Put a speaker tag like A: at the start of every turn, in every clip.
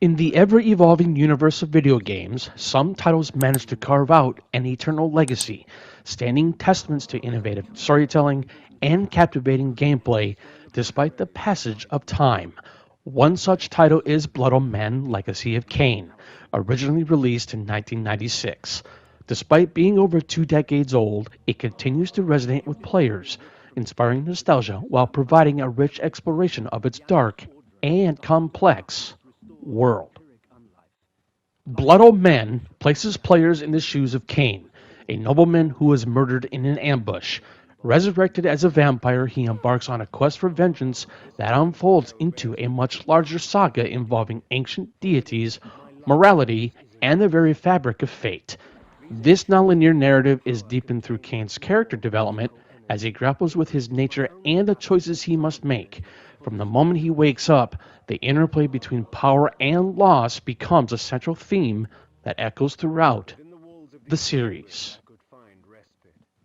A: In the ever-evolving universe of video games, some titles manage to carve out an eternal legacy, standing testaments to innovative storytelling and captivating gameplay despite the passage of time. One such title is Blood Omen: Legacy of Kain, originally released in 1996. Despite being over 2 decades old, it continues to resonate with players, inspiring nostalgia while providing a rich exploration of its dark and complex world. Blood Omen places players in the shoes of Kain, a nobleman who was murdered in an ambush. Resurrected as a vampire, he embarks on a quest for vengeance that unfolds into a much larger saga involving ancient deities, morality, and the very fabric of fate. This nonlinear narrative is deepened through Kain's character development as he grapples with his nature and the choices he must make. From the moment he wakes up, the interplay between power and loss becomes a central theme that echoes throughout the series.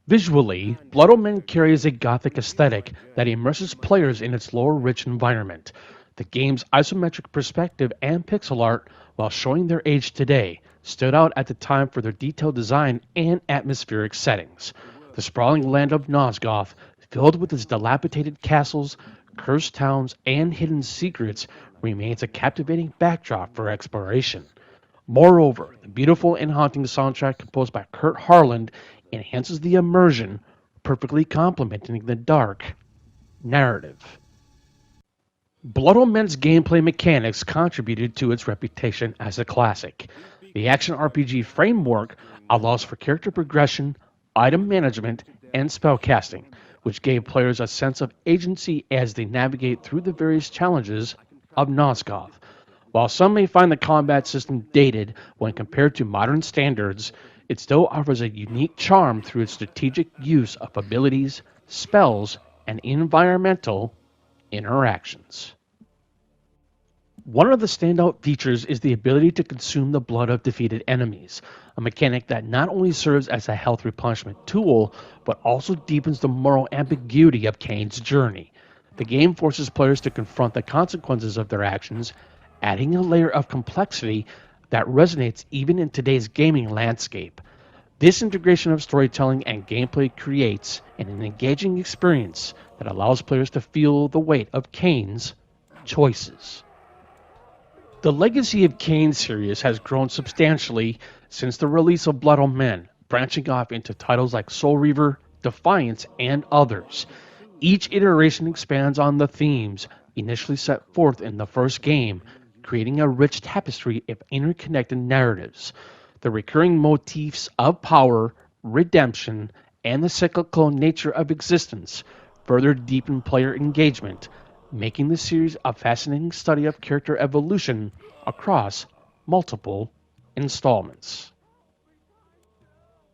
A: Visually, Blood Omen carries a gothic aesthetic that immerses players in its lore-rich environment. The game's isometric perspective and pixel art, while showing their age today, stood out at the time for their detailed design and atmospheric settings. The sprawling land of Nosgoth, filled with its dilapidated castles, cursed towns, and hidden secrets, remains a captivating backdrop for exploration. Moreover, the beautiful and haunting soundtrack composed by Kurt Harland enhances the immersion, perfectly complementing the dark narrative. Blood Omen's gameplay mechanics contributed to its reputation as a classic. The action RPG framework allows for character progression, item management, and spellcasting, which gave players a sense of agency as they navigate through the various challenges of Nosgoth. While some may find the combat system dated when compared to modern standards, it still offers a unique charm through its strategic use of abilities, spells, and environmental interactions. One of the standout features is the ability to consume the blood of defeated enemies, a mechanic that not only serves as a health replenishment tool, but also deepens the moral ambiguity of Kain's journey. The game forces players to confront the consequences of their actions, adding a layer of complexity that resonates even in today's gaming landscape. This integration of storytelling and gameplay creates an engaging experience that allows players to feel the weight of Kain's choices. The Legacy of Kain series has grown substantially since the release of Blood Omen, branching off into titles like Reaver, Defiance, and others. Each iteration expands on the themes initially set forth in the first game, creating a rich tapestry of interconnected narratives. The recurring motifs of power, redemption, and the cyclical nature of existence further deepen player engagement, making the series a fascinating study of character evolution across multiple installments.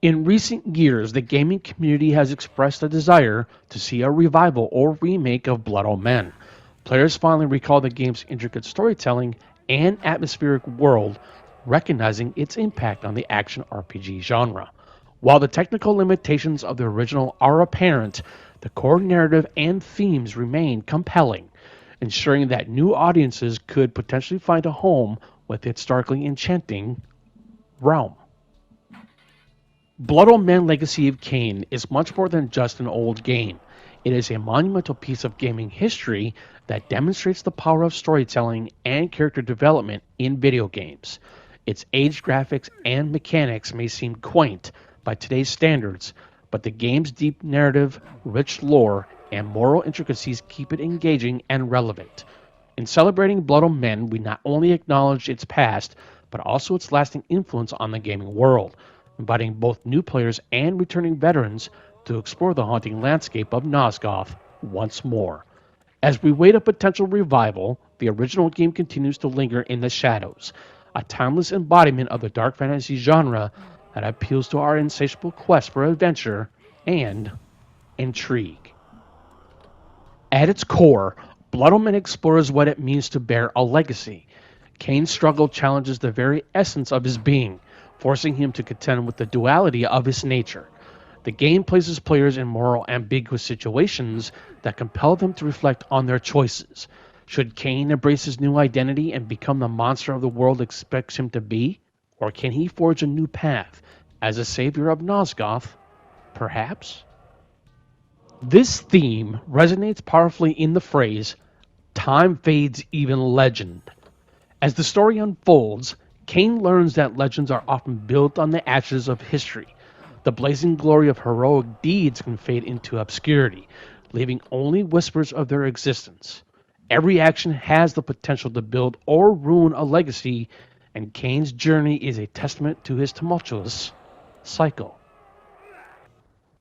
A: In recent years, the gaming community has expressed a desire to see a revival or remake of Blood Omen. Players finally recall the game's intricate storytelling and atmospheric world, recognizing its impact on the action RPG genre. While the technical limitations of the original are apparent, the core narrative and themes remain compelling, ensuring that new audiences could potentially find a home with its darkly enchanting realm. Blood Omen: Legacy of Kain is much more than just an old game. It is a monumental piece of gaming history that demonstrates the power of storytelling and character development in video games. Its aged graphics and mechanics may seem quaint by today's standards, but the game's deep narrative, rich lore, and moral intricacies keep it engaging and relevant. In celebrating Blood Omen, we not only acknowledge its past, but also its lasting influence on the gaming world, inviting both new players and returning veterans to explore the haunting landscape of Nosgoth once more. As we wait a potential revival, the original game continues to linger in the shadows, a timeless embodiment of the dark fantasy genre that appeals to our insatiable quest for adventure and intrigue. At its core, Blood Omen explores what it means to bear a legacy. Kain's struggle challenges the very essence of his being, forcing him to contend with the duality of his nature. The game places players in moral ambiguous situations that compel them to reflect on their choices. Should Kain embrace his new identity and become the monster of the world expects him to be? Or can he forge a new path as a savior of Nosgoth? Perhaps? This theme resonates powerfully in the phrase, time fades even legend. As the story unfolds, Kain learns that legends are often built on the ashes of history. The blazing glory of heroic deeds can fade into obscurity, leaving only whispers of their existence. Every action has the potential to build or ruin a legacy, and Kain's journey is a testament to his tumultuous cycle.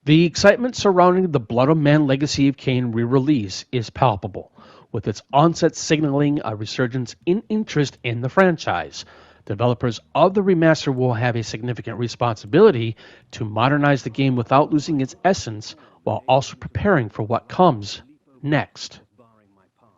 A: The excitement surrounding the Blood Omen Legacy of Kain re-release is palpable, with its onset signaling a resurgence in interest in the franchise. Developers of the remaster will have a significant responsibility to modernize the game without losing its essence, while also preparing for what comes next.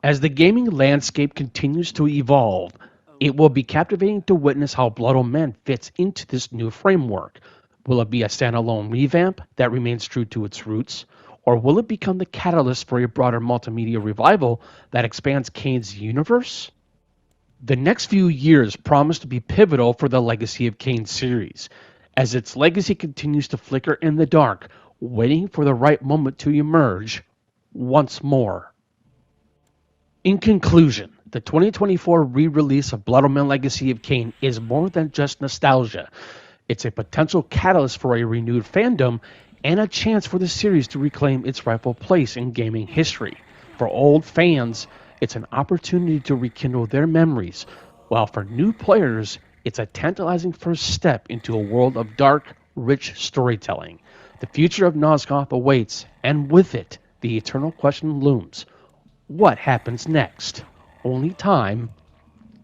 A: As the gaming landscape continues to evolve, it will be captivating to witness how Blood Omen fits into this new framework. Will it be a standalone revamp that remains true to its roots, or will it become the catalyst for a broader multimedia revival that expands Kain's universe? The next few years promise to be pivotal for the Legacy of Kain series, as its legacy continues to flicker in the dark, waiting for the right moment to emerge once more. In conclusion, the 2024 re-release of Blood Omen Legacy of Kain is more than just nostalgia. It's a potential catalyst for a renewed fandom and a chance for the series to reclaim its rightful place in gaming history. For old fans, it's an opportunity to rekindle their memories, while for new players, it's a tantalizing first step into a world of dark, rich storytelling. The future of Nosgoth awaits, and with it, the eternal question looms. What happens next? Only time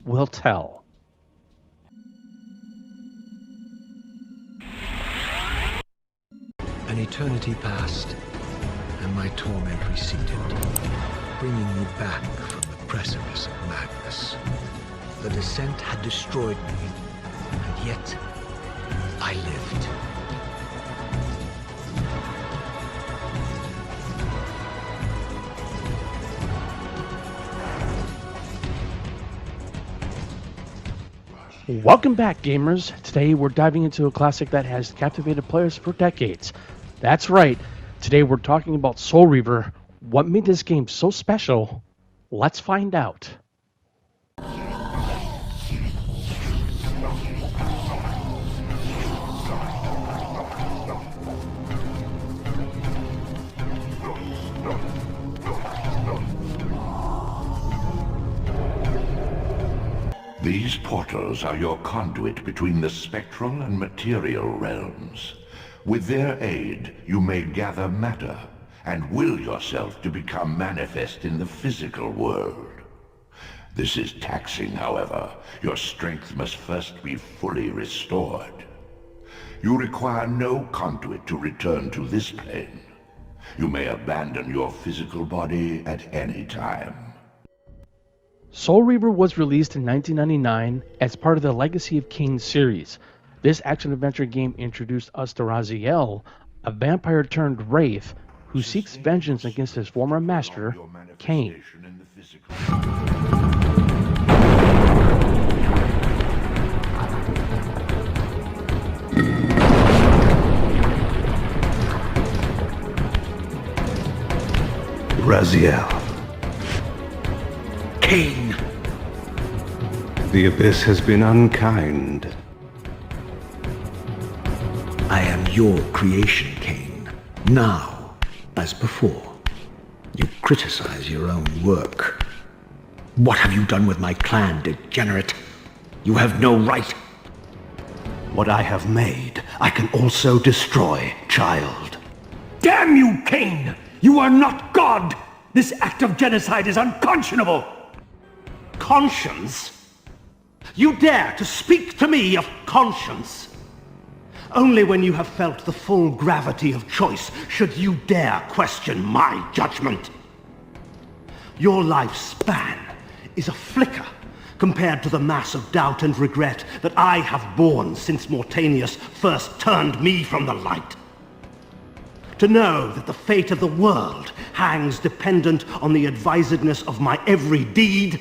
A: will tell.
B: An eternity passed, and my torment receded, bringing me back from the precipice of madness. The descent had destroyed me, and yet I lived.
A: Welcome back, gamers. Today we're diving into a classic that has captivated players for decades. That's right, today we're talking about Soul Reaver. What made this game so special? Let's find out.
C: These portals are your conduit between the spectral and material realms. With their aid, you may gather matter and will yourself to become manifest in the physical world. This is taxing, however. Your strength must first be fully restored. You require no conduit to return to this plane. You may abandon your physical body at any time.
A: Soul Reaver was released in 1999 as part of the Legacy of Kain series. This action-adventure game introduced us to Raziel, a vampire-turned-wraith who seeks vengeance against his former master, Kain.
D: Raziel.
B: Kain!
D: The Abyss has been unkind.
B: I am your creation, Kain. Now, as before, you criticize your own work. What have you done with my clan, degenerate? You have no right.
D: What I have made, I can also destroy, child.
E: Damn you, Kain! You are not God! This act of genocide is unconscionable! Conscience? You dare to speak to me of conscience? Only when you have felt the full gravity of choice should you dare question my judgment. Your lifespan is a flicker compared to the mass of doubt and regret that I have borne since Mortanius first turned me from the light. To know that the fate of the world hangs dependent on the advisedness of my every deed?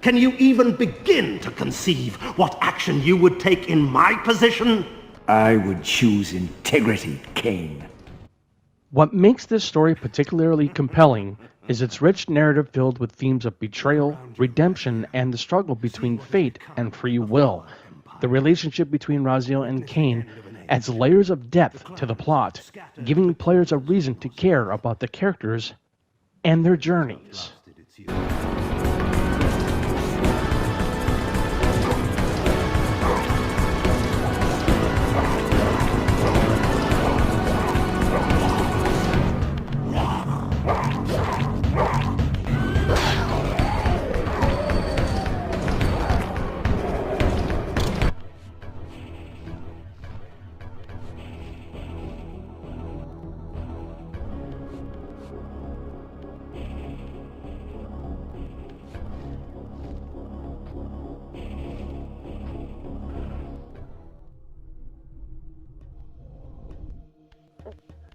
E: Can you even begin to conceive what action you would take in my position?
F: I would choose integrity, Kain.
A: What makes this story particularly compelling is its rich narrative filled with themes of betrayal, redemption, and the struggle between fate and free will. The relationship between Raziel and Kain adds layers of depth to the plot, giving players a reason to care about the characters and their journeys.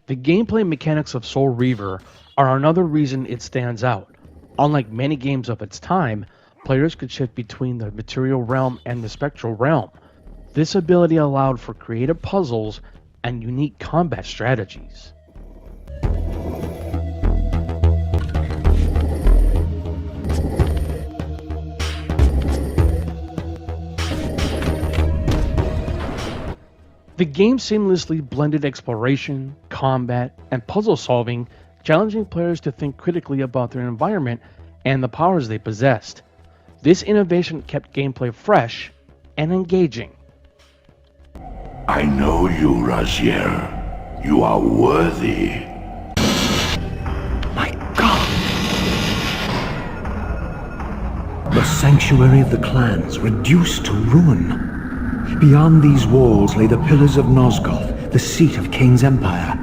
A: The gameplay mechanics of Soul Reaver are another reason it stands out. Unlike many games of its time, players could shift between the material realm and the spectral realm. This ability allowed for creative puzzles and unique combat strategies. The game seamlessly blended exploration, combat, and puzzle solving, challenging players to think critically about their environment and the powers they possessed. This innovation kept gameplay fresh and engaging.
C: I know you, Raziel. You are worthy.
B: My God! The sanctuary of the clans reduced to ruin. Beyond these walls lay the pillars of Nosgoth, the seat of Kain's empire.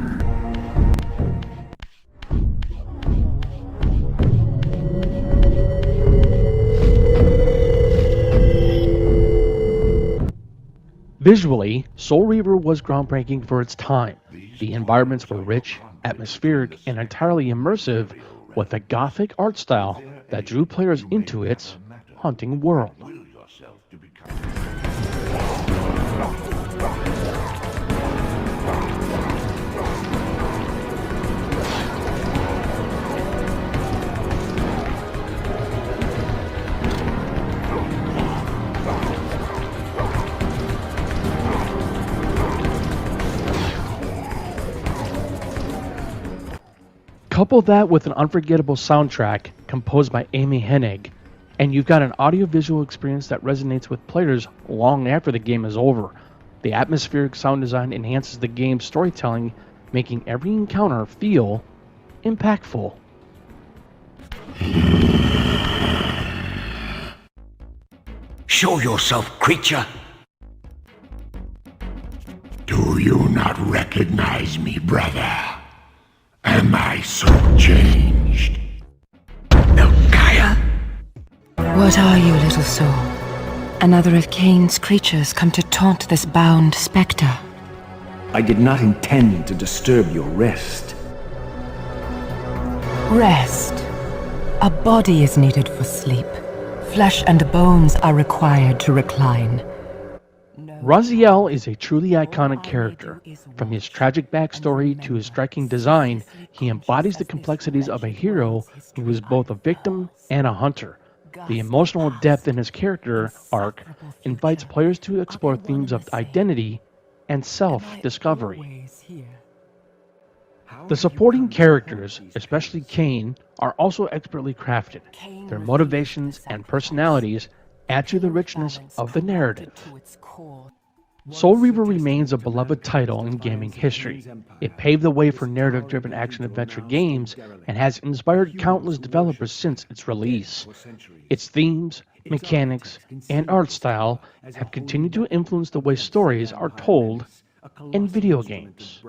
A: Visually, Soul Reaver was groundbreaking for its time. The environments were rich, atmospheric, and entirely immersive, with a gothic art style that drew players into its haunting world. Couple that with an unforgettable soundtrack composed by Amy Hennig, and you've got an audiovisual experience that resonates with players long after the game is over. The atmospheric sound design enhances the game's storytelling, making every encounter feel impactful.
B: Show yourself, creature!
C: Do you not recognize me, brother? Am I so changed?
B: Elkaya?
G: What are you, little soul? Another of Kain's creatures come to taunt this bound spectre.
F: I did not intend to disturb your rest.
G: Rest. A body is needed for sleep. Flesh and bones are required to recline.
A: Raziel is a truly iconic character. From his tragic backstory to his striking design, he embodies the complexities of a hero who is both a victim and a hunter. The emotional depth in his character arc invites players to explore themes of identity and self-discovery. The supporting characters, especially Kain, are also expertly crafted. Their motivations and personalities add to the richness of the narrative. Soul Reaver remains a beloved title in gaming history. It paved the way for narrative-driven action-adventure games and has inspired countless developers since its release. Its themes, mechanics, and art style have continued to influence the way stories are told in video games.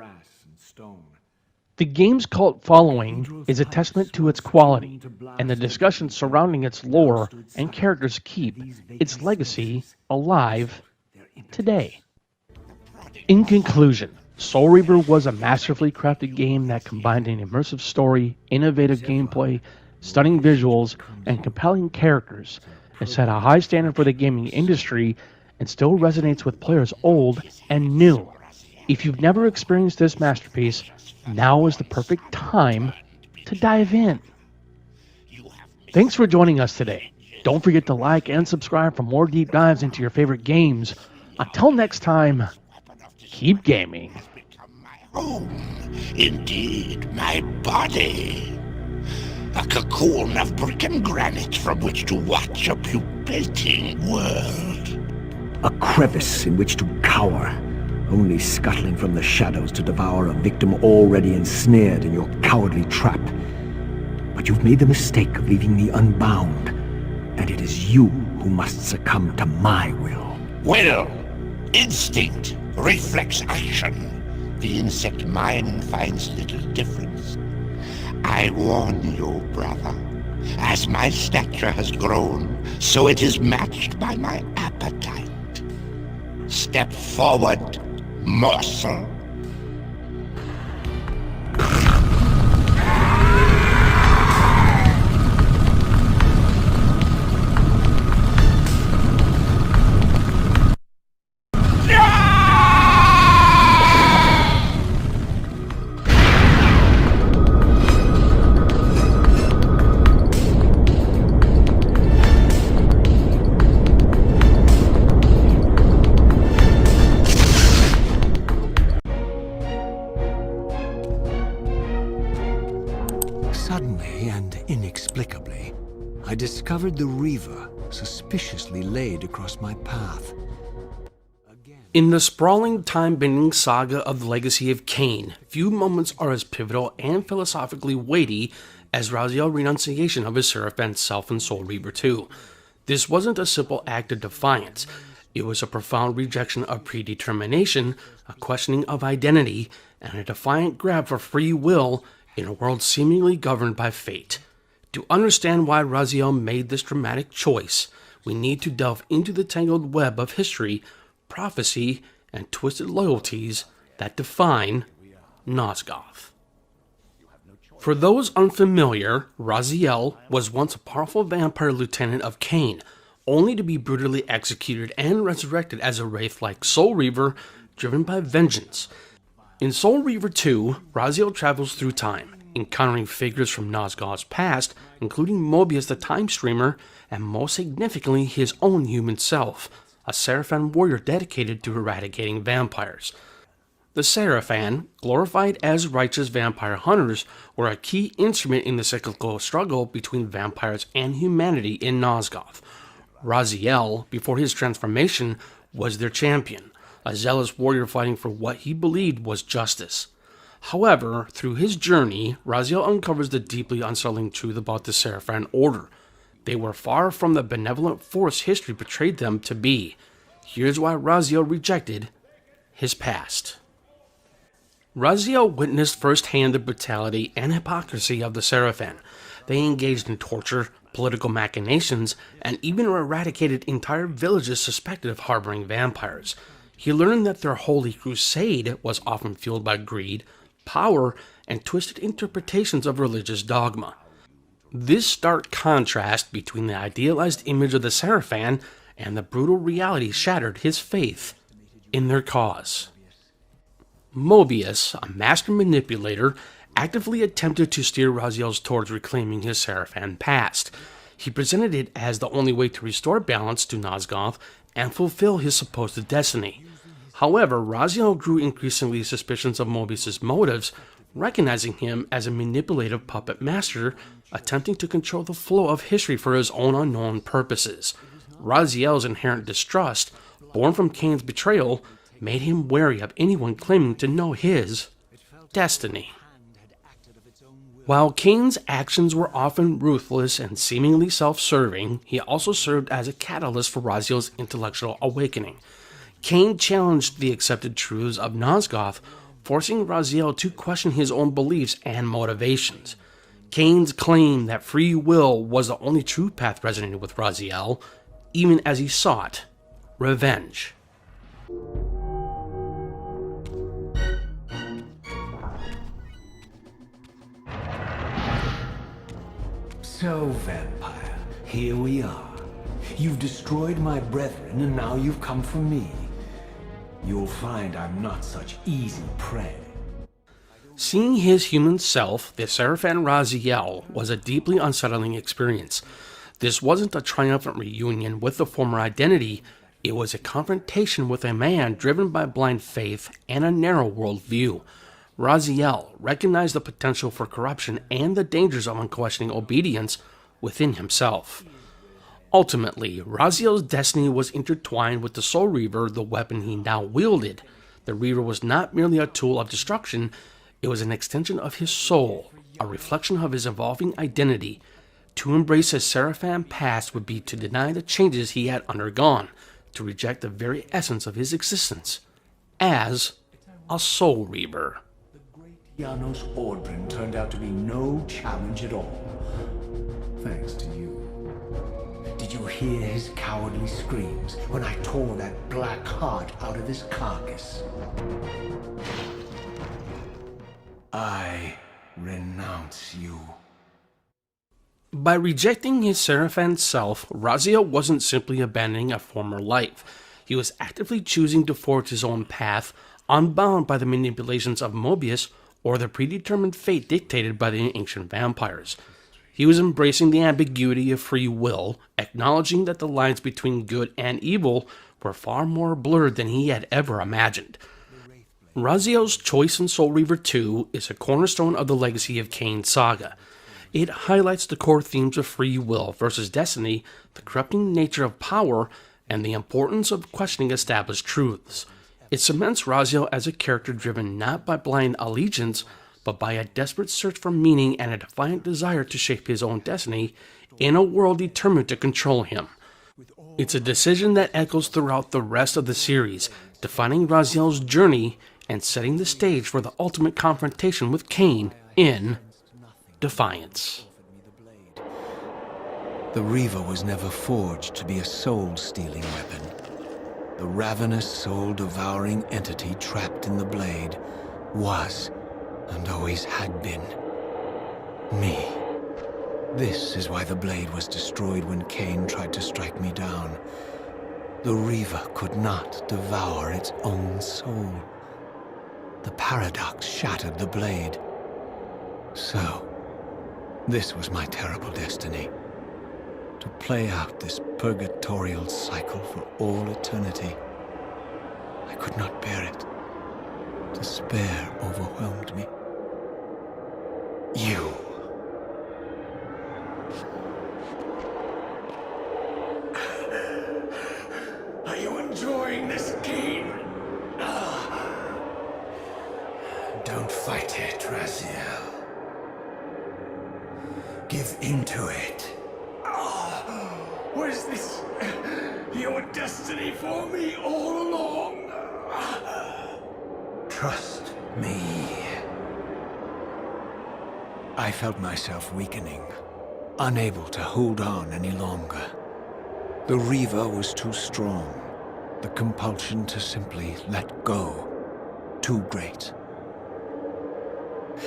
A: The game's cult following is a testament to its quality, and the discussions surrounding its lore and characters keep its legacy alive today. In conclusion, Soul Reaver was a masterfully crafted game that combined an immersive story, innovative gameplay, stunning visuals, and compelling characters. It set a high standard for the gaming industry and still resonates with players old and new. If you've never experienced this masterpiece, now is the perfect time to dive in. Thanks for joining us today. Don't forget to like and subscribe for more deep dives into your favorite games. Until next time, keep gaming.
C: Home, indeed, my body. A cocoon of brick and granite from which to watch a pupating world.
F: A crevice in which to cower, only scuttling from the shadows to devour a victim already ensnared in your cowardly trap. But you've made the mistake of leaving me unbound, and it is you who must succumb to my will.
C: Will, instinct, reflex action. The insect mind finds little difference. I warn you, brother. As my stature has grown, so it is matched by my appetite. Step forward, morsel.
B: Suddenly and inexplicably, I discovered the Reaver suspiciously laid across my path.
A: In the sprawling, time-bending saga of the legacy of Kain, few moments are as pivotal and philosophically weighty as Raziel's renunciation of his Seraphan self in Soul Reaver 2. This wasn't a simple act of defiance. It was a profound rejection of predetermination, a questioning of identity, and a defiant grab for free will in a world seemingly governed by fate. To understand why Raziel made this dramatic choice, we need to delve into the tangled web of history, prophecy, and twisted loyalties that define Nosgoth. For those unfamiliar, Raziel was once a powerful vampire lieutenant of Kain, only to be brutally executed and resurrected as a wraith-like Soul Reaver driven by vengeance. In Soul Reaver 2, Raziel travels through time, encountering figures from Nosgoth's past, including Mobius the Time Streamer, and most significantly his own human self, a Seraphan warrior dedicated to eradicating vampires. The Seraphan, glorified as righteous vampire hunters, were a key instrument in the cyclical struggle between vampires and humanity in Nosgoth. Raziel, before his transformation, was their champion, a zealous warrior fighting for what he believed was justice. However, through his journey, Raziel uncovers the deeply unsettling truth about the Seraphan Order. They were far from the benevolent force history portrayed them to be. Here's why Raziel rejected his past. Raziel witnessed firsthand the brutality and hypocrisy of the Seraphan. They engaged in torture, political machinations, and even eradicated entire villages suspected of harboring vampires. He learned that their holy crusade was often fueled by greed, power, and twisted interpretations of religious dogma. This stark contrast between the idealized image of the Seraphan and the brutal reality shattered his faith in their cause. Mobius, a master manipulator, actively attempted to steer Raziel towards reclaiming his Seraphan past. He presented it as the only way to restore balance to Nosgoth and fulfill his supposed destiny. However, Raziel grew increasingly suspicious of Mobius' motives, recognizing him as a manipulative puppet master attempting to control the flow of history for his own unknown purposes. Raziel's inherent distrust, born from Kain's betrayal, made him wary of anyone claiming to know his destiny. While Kain's actions were often ruthless and seemingly self-serving, he also served as a catalyst for Raziel's intellectual awakening. Kain challenged the accepted truths of Nosgoth, forcing Raziel to question his own beliefs and motivations. Kain's claim that free will was the only true path resonated with Raziel, even as he sought revenge.
B: So, vampire, here we are. You've destroyed my brethren, and now you've come for me. You'll find I'm not such easy prey.
A: Seeing his human self, the Seraphim Raziel, was a deeply unsettling experience. This wasn't a triumphant reunion with the former identity, it was a confrontation with a man driven by blind faith and a narrow worldview. Raziel recognized the potential for corruption and the dangers of unquestioning obedience within himself. Ultimately, Raziel's destiny was intertwined with the Soul Reaver, the weapon he now wielded. The Reaver was not merely a tool of destruction, it was an extension of his soul, a reflection of his evolving identity. To embrace his Seraphim past would be to deny the changes he had undergone, to reject the very essence of his existence, as a Soul Reaver.
B: The great Janos Ordrin turned out to be no challenge at all. Thanks to you. Did you hear his cowardly screams when I tore that black heart out of his carcass? I renounce you.
A: By rejecting his Seraphim self, Raziel wasn't simply abandoning a former life. He was actively choosing to forge his own path, unbound by the manipulations of Mobius or the predetermined fate dictated by the ancient vampires. He was embracing the ambiguity of free will, acknowledging that the lines between good and evil were far more blurred than he had ever imagined. Raziel's choice in Soul Reaver 2 is a cornerstone of the legacy of Kain's saga. It highlights the core themes of free will versus destiny, the corrupting nature of power, and the importance of questioning established truths. It cements Raziel as a character driven not by blind allegiance, but by a desperate search for meaning and a defiant desire to shape his own destiny in a world determined to control him. It's a decision that echoes throughout the rest of the series, defining Raziel's journey and setting the stage for the ultimate confrontation with Kain in Defiance.
B: The Reaver was never forged to be a soul-stealing weapon. The ravenous, soul-devouring entity trapped in the blade was, and always had been, me. This is why the blade was destroyed when Kain tried to strike me down. The Reaver could not devour its own soul. The paradox shattered the blade. So, this was my terrible destiny. To play out this purgatorial cycle for all eternity. I could not bear it. Despair overwhelmed me. You. Are you enjoying this game? Don't fight it, Raziel. Give into it. Was this your destiny for me all along? Trust me. I felt myself weakening, unable to hold on any longer. The Reaver was too strong. The compulsion to simply let go, too great.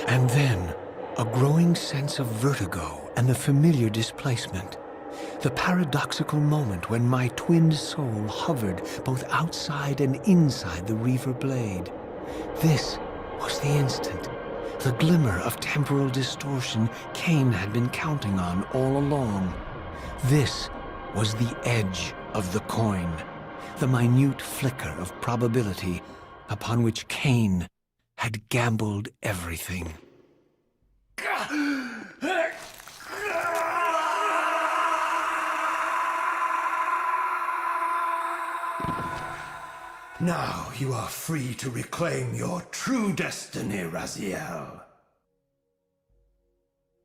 B: And then, a growing sense of vertigo and the familiar displacement. The paradoxical moment when my twin soul hovered both outside and inside the Reaver blade. This was the instant, the glimmer of temporal distortion Kain had been counting on all along. This was the edge of the coin, the minute flicker of probability upon which Kain had gambled everything. Now you are free to reclaim your true destiny, Raziel.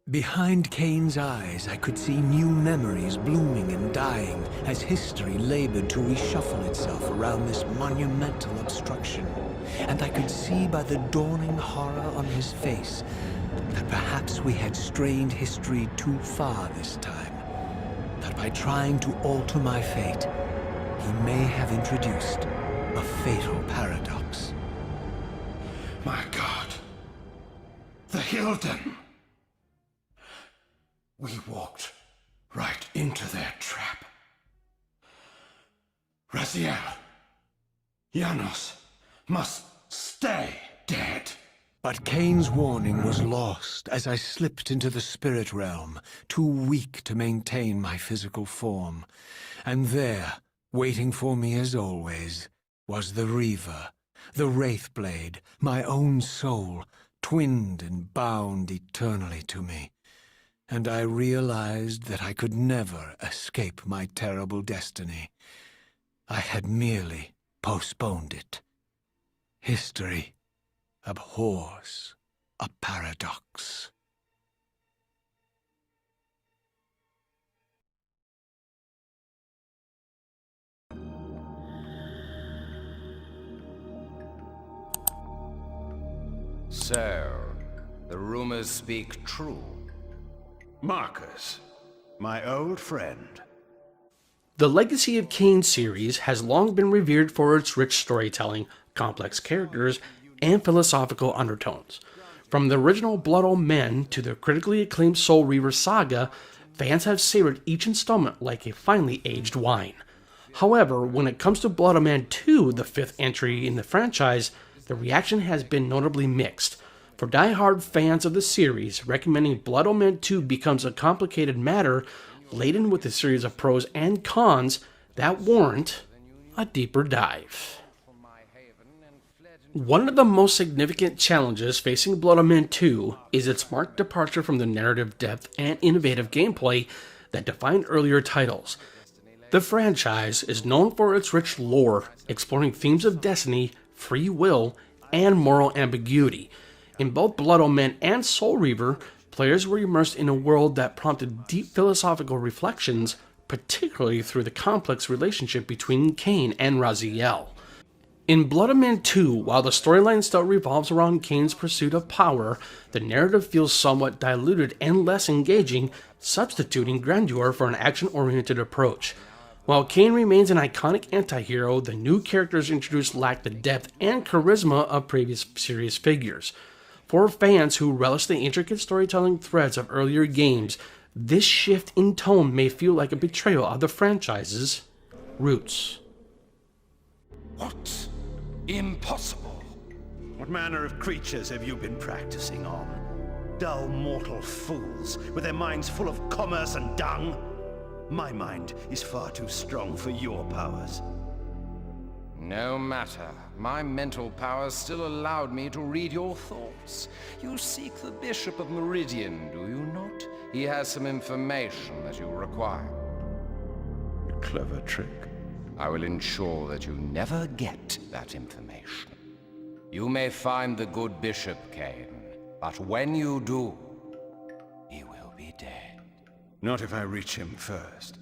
B: Behind Kain's eyes, I could see new memories blooming and dying as history labored to reshuffle itself around this monumental obstruction. And I could see by the dawning horror on his face that perhaps we had strained history too far this time. That by trying to alter my fate, he may have introduced a fatal paradox. My God. The Hilden.
H: We walked right into their trap. Raziel, Janos must stay dead.
B: But Kain's warning was lost as I slipped into the spirit realm, too weak to maintain my physical form. And there, waiting for me as always, was the Reaver, the Wraithblade, my own soul, twinned and bound eternally to me. And I realized that I could never escape my terrible destiny. I had merely postponed it. History abhors a paradox.
I: So, the rumors speak true.
H: Marcus, my old friend.
A: The Legacy of Kain series has long been revered for its rich storytelling, complex characters, and philosophical undertones. From the original Blood Omen to the critically acclaimed Soul Reaver Saga, fans have savored each installment like a finely aged wine. However, when it comes to Blood Omen 2, the fifth entry in the franchise, the reaction has been notably mixed. For die-hard fans of the series, recommending Blood Omen 2 becomes a complicated matter laden with a series of pros and cons that warrant a deeper dive. One of the most significant challenges facing Blood Omen 2 is its marked departure from the narrative depth and innovative gameplay that defined earlier titles. The franchise is known for its rich lore, exploring themes of destiny, free will, and moral ambiguity. In both Blood Omen and Soul Reaver, players were immersed in a world that prompted deep philosophical reflections, particularly through the complex relationship between Kain and Raziel. In Blood Omen 2, while the storyline still revolves around Kain's pursuit of power, the narrative feels somewhat diluted and less engaging, substituting grandeur for an action-oriented approach. While Kain remains an iconic anti-hero, the new characters introduced lack the depth and charisma of previous series figures. For fans who relish the intricate storytelling threads of earlier games, this shift in tone may feel like a betrayal of the franchise's roots.
H: What? Impossible. What manner of creatures have you been practicing on? Dull mortal fools, with their minds full of commerce and dung? My mind is far too strong for your powers.
I: No matter. My mental powers still allowed me to read your thoughts. You seek the Bishop of Meridian, do you not? He has some information that you require.
H: A clever trick.
I: I will ensure that you never get that information. You may find the good Bishop, Kain, but when you do, he will be dead.
H: Not if I reach him first.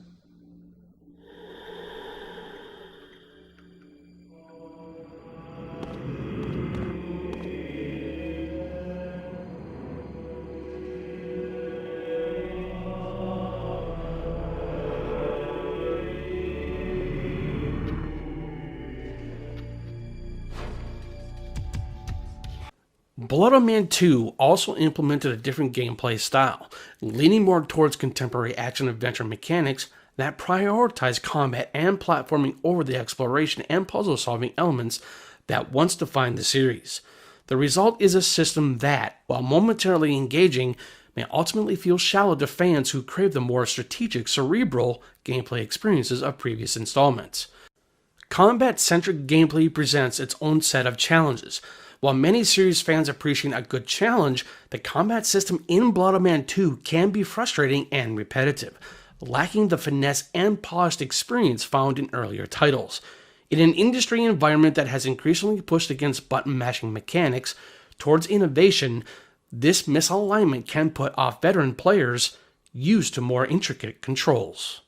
A: Blood Omen 2 also implemented a different gameplay style, leaning more towards contemporary action-adventure mechanics that prioritize combat and platforming over the exploration and puzzle-solving elements that once defined the series. The result is a system that, while momentarily engaging, may ultimately feel shallow to fans who crave the more strategic, cerebral gameplay experiences of previous installments. Combat-centric gameplay presents its own set of challenges. While many series fans appreciate a good challenge, the combat system in Blood Omen 2 can be frustrating and repetitive, lacking the finesse and polished experience found in earlier titles. In an industry environment that has increasingly pushed against button-mashing mechanics towards innovation, this misalignment can put off veteran players used to more intricate controls.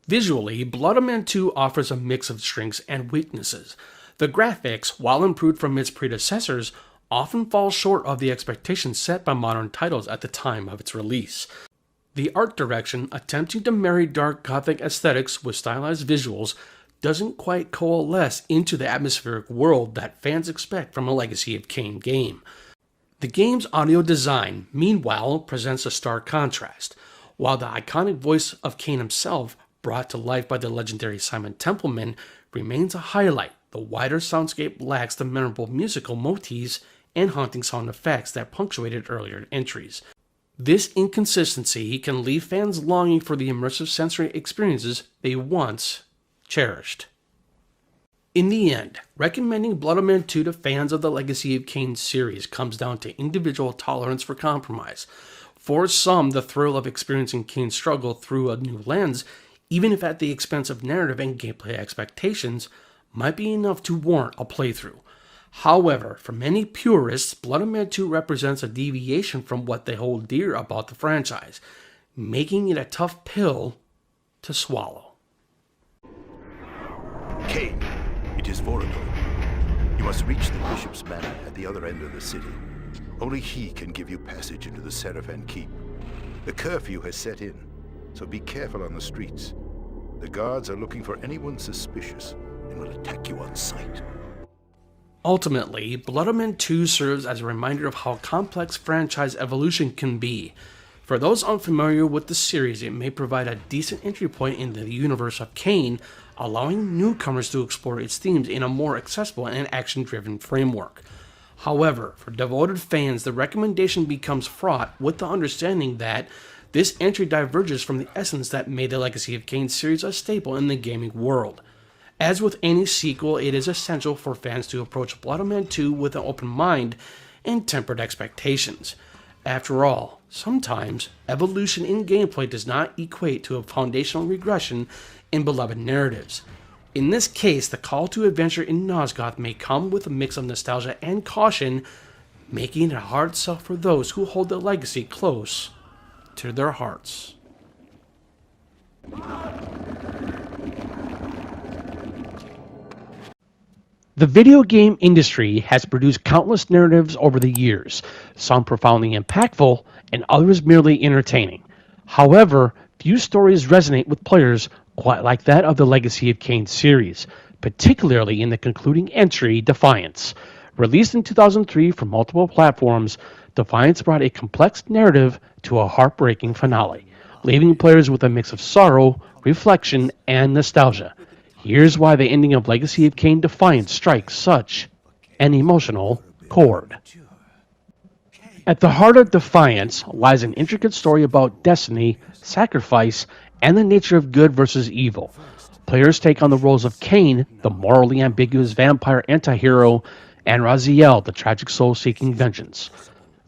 A: Visually, Blood Omen 2 offers a mix of strengths and weaknesses. The graphics, while improved from its predecessors, often fall short of the expectations set by modern titles at the time of its release. The art direction, attempting to marry dark Gothic aesthetics with stylized visuals, doesn't quite coalesce into the atmospheric world that fans expect from a Legacy of Kain game. The game's audio design, meanwhile, presents a stark contrast. While the iconic voice of Kain himself, brought to life by the legendary Simon Templeman, remains a highlight, the wider soundscape lacks the memorable musical motifs and haunting sound effects that punctuated earlier entries. This inconsistency can leave fans longing for the immersive sensory experiences they once cherished. In the end, recommending Blood Omen 2 to fans of the Legacy of Kain series comes down to individual tolerance for compromise. For some, the thrill of experiencing Kain's struggle through a new lens, even if at the expense of narrative and gameplay expectations, might be enough to warrant a playthrough. However, for many purists, Blood Omen 2 represents a deviation from what they hold dear about the franchise, making it a tough pill to swallow.
H: Kain, it is Voragor. You must reach the Bishop's Manor at the other end of the city. Only he can give you passage into the Seraphan Keep. The curfew has set in, so be careful on the streets. The guards are looking for anyone suspicious and will attack you on sight.
A: Ultimately, Blood Omen 2 serves as a reminder of how complex franchise evolution can be. For those unfamiliar with the series, it may provide a decent entry point into the universe of Kain, allowing newcomers to explore its themes in a more accessible and action-driven framework. However, for devoted fans, the recommendation becomes fraught with the understanding that this entry diverges from the essence that made the Legacy of Kain series a staple in the gaming world. As with any sequel, it is essential for fans to approach Blood Omen 2 with an open mind and tempered expectations. After all, sometimes evolution in gameplay does not equate to a foundational regression in beloved narratives. In this case, the call to adventure in Nosgoth may come with a mix of nostalgia and caution, making it a hard sell for those who hold the legacy close to their hearts. The video game industry has produced countless narratives over the years, some profoundly impactful and others merely entertaining. However, few stories resonate with players quite like that of the Legacy of Kain series, particularly in the concluding entry, Defiance. Released in 2003 for multiple platforms, Defiance brought a complex narrative to a heartbreaking finale, leaving players with a mix of sorrow, reflection, and nostalgia. Here's why the ending of Legacy of Kain Defiance strikes such an emotional chord. At the heart of Defiance lies an intricate story about destiny, sacrifice, and the nature of good versus evil. Players take on the roles of Kain, the morally ambiguous vampire antihero, and Raziel, the tragic soul seeking vengeance.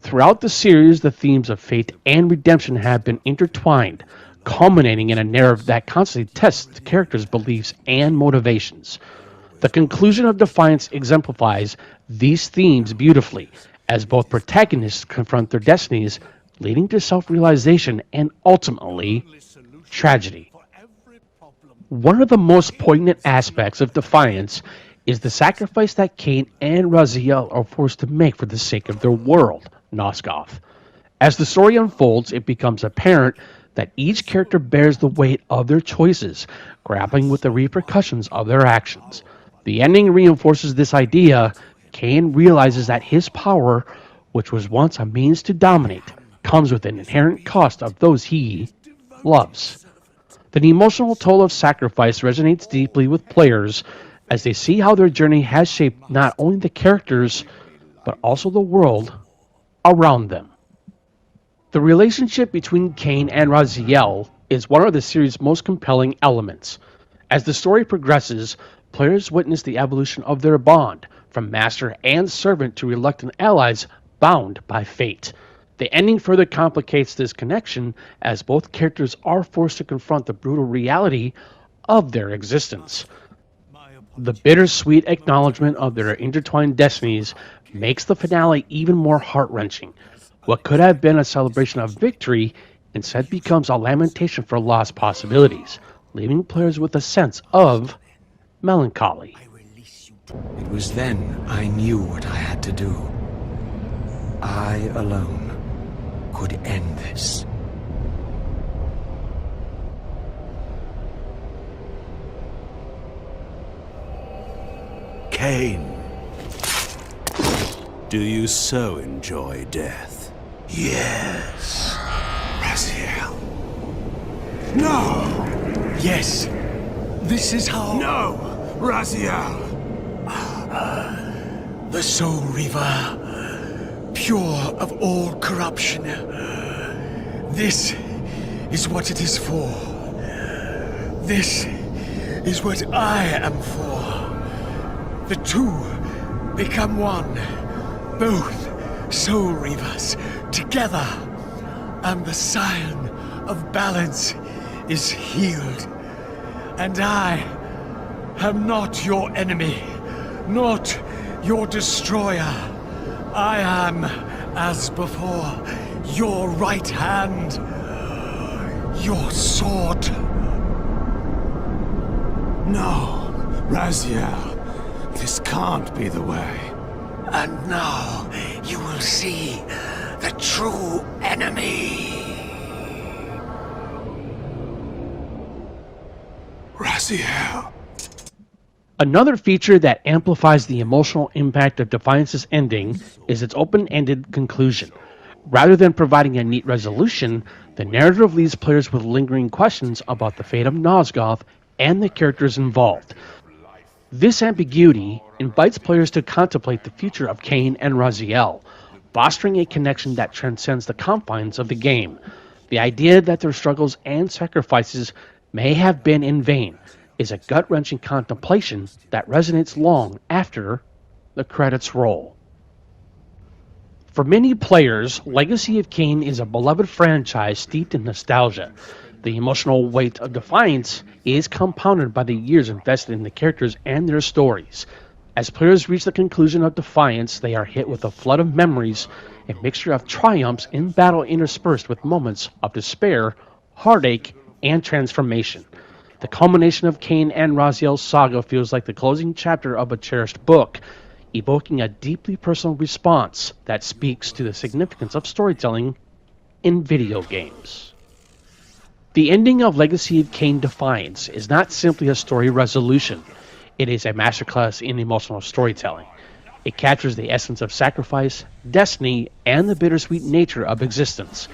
A: Throughout the series, the themes of fate and redemption have been intertwined, culminating in a narrative that constantly tests the characters' beliefs and motivations. The conclusion of Defiance exemplifies these themes beautifully, as both protagonists confront their destinies, leading to self-realization and ultimately tragedy. One of the most poignant aspects of Defiance is the sacrifice that Kain and Raziel are forced to make for the sake of their world, Nosgoth. As the story unfolds, it becomes apparent that each character bears the weight of their choices, grappling with the repercussions of their actions. The ending reinforces this idea. Kain realizes that his power, which was once a means to dominate, comes with an inherent cost of those he loves. The emotional toll of sacrifice resonates deeply with players as they see how their journey has shaped not only the characters, but also the world around them. The relationship between Kain and Raziel is one of the series' most compelling elements. As the story progresses, players witness the evolution of their bond, from master and servant to reluctant allies bound by fate. The ending further complicates this connection, as both characters are forced to confront the brutal reality of their existence. The bittersweet acknowledgement of their intertwined destinies makes the finale even more heart-wrenching. What could have been a celebration of victory instead becomes a lamentation for lost possibilities, leaving players with a sense of melancholy.
B: It was then I knew what I had to do. I alone could end this.
J: Kain. Do you so enjoy death?
B: Yes. Raziel. No! Yes. This is how...
J: No! Raziel!
B: The Soul Reaver, pure of all corruption. This is what it is for. This is what I am for. The two become one. Both Soul Reavers together. And the scion of balance is healed. And I am not your enemy, not your destroyer. I am, as before, your right hand, your sword.
J: No, Raziel, this can't be the way.
B: And now you will see the true enemy.
J: Raziel.
A: Another feature that amplifies the emotional impact of Defiance's ending is its open-ended conclusion. Rather than providing a neat resolution, the narrative leaves players with lingering questions about the fate of Nosgoth and the characters involved. This ambiguity invites players to contemplate the future of Kain and Raziel, fostering a connection that transcends the confines of the game. The idea that their struggles and sacrifices may have been in vain is a gut-wrenching contemplation that resonates long after the credits roll. For many players, Legacy of Kain is a beloved franchise steeped in nostalgia. The emotional weight of Defiance is compounded by the years invested in the characters and their stories. As players reach the conclusion of Defiance, they are hit with a flood of memories, a mixture of triumphs in battle interspersed with moments of despair, heartache, and transformation. The culmination of Kain and Raziel's saga feels like the closing chapter of a cherished book, evoking a deeply personal response that speaks to the significance of storytelling in video games. The ending of Legacy of Kain Defiance is not simply a story resolution. It is a masterclass in emotional storytelling. It captures the essence of sacrifice, destiny, and the bittersweet nature of existence.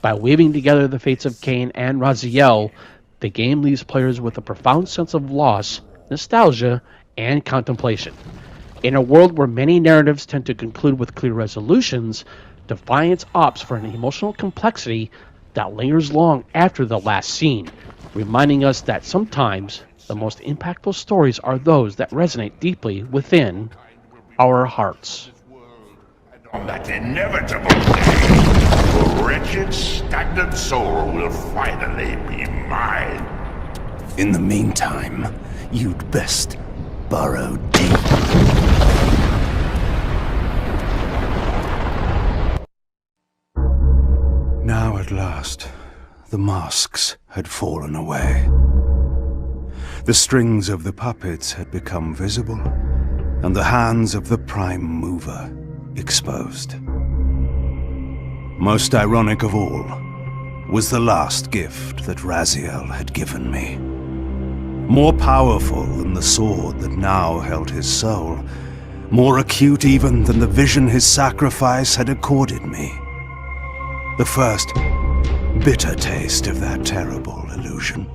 A: By weaving together the fates of Kain and Raziel, the game leaves players with a profound sense of loss, nostalgia, and contemplation. In a world where many narratives tend to conclude with clear resolutions, Defiance opts for an emotional complexity that lingers long after the last scene, reminding us that sometimes the most impactful stories are those that resonate deeply within our hearts.
C: On that inevitable day, the wretched, stagnant soul will finally be mine.
J: In the meantime, you'd best burrow deep. Now at last, the masks had fallen away. The strings of the puppets had become visible, and the hands of the Prime Mover exposed. Most ironic of all was the last gift that Raziel had given me. More powerful than the sword that now held his soul, more acute even than the vision his sacrifice had accorded me. The first bitter taste of that terrible illusion.